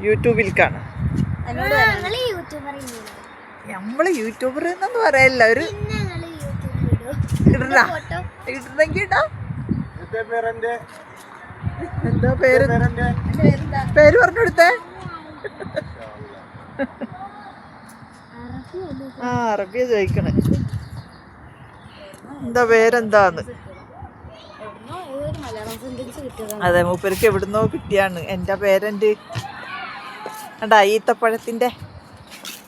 യൂട്യൂബിലേക്കാണ്. നമ്മള് യൂട്യൂബർ എന്നൊന്നും പറയല്ല. ഒരു ഇടണെങ്കി ഇടാ. എന്താ പേര്? പേര് പറഞ്ഞു കൊടുത്തേ. ആ അറബിയ ചോദിക്കണേ. എന്താ പേരെന്താന്ന്? അതെ, മൂപ്പർക്ക് എവിടുന്നോ കിട്ടിയാണ്. എൻ്റെ പേരെൻ്റെ കണ്ടാ ഈത്തപ്പഴത്തിൻ്റെ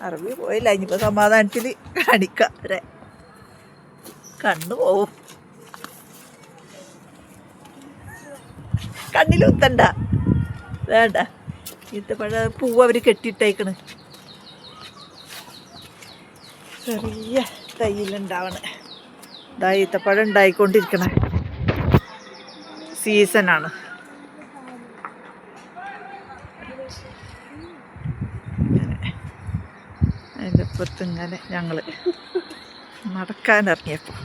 അറബി പോയില്ല. ഇനിയിപ്പോൾ സമാധാനത്തിൽ കാണിക്കാം. കണ്ണു പോവും. കണ്ണിലുത്തണ്ട വേണ്ട. ഈത്തപ്പഴ പൂവ് അവർ കെട്ടിയിട്ടേക്കണ്. ചെറിയ തൈയിലുണ്ടാവണേ. ഇതാ ഈത്തപ്പഴം ഉണ്ടായിക്കൊണ്ടിരിക്കണേ സീസണാണ്. അതിൻ്റെ അപ്പുറത്ത് ഇങ്ങനെ ഞങ്ങൾ നടക്കാനിറങ്ങിയപ്പോൾ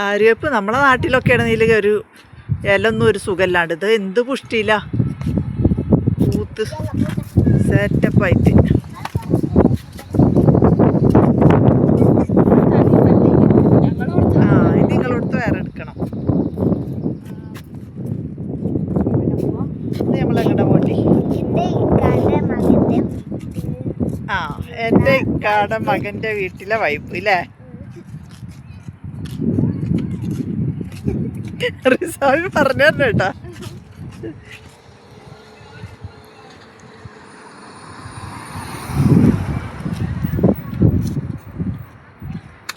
ആര്യപ്പ് നമ്മളെ നാട്ടിലൊക്കെ ആണെങ്കിൽ ഒരു ഇലൊന്നും ഒരു സുഖമില്ലാണ്ട്. ഇത് എന്ത് പുഷ്ടിയില്ല, പൂത്ത് സെറ്റപ്പായിട്ട്. ആ ഇത് നിങ്ങളടുത്ത് വേറെ എടുക്കണം. നമ്മളെങ്ങടെ പോണ്ടി? ആ എൻ്റെ ഇക്കാടെ മകൻ്റെ വീട്ടിലെ വൈബ് ഇല്ലേ? റിസാവി പറഞ്ഞു തന്നെ കേട്ടാ.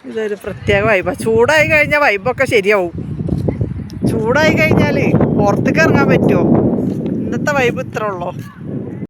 ഇതൊരു പ്രത്യേക വൈബാണ്. ചൂടായി കഴിഞ്ഞാൽ വൈബൊക്കെ ശരിയാവും. ചൂടായി കഴിഞ്ഞാൽ പുറത്തേക്ക് ഇറങ്ങാൻ പറ്റുമോ? ഇന്നത്തെ വൈബ് ഇത്ര ഉള്ളോ?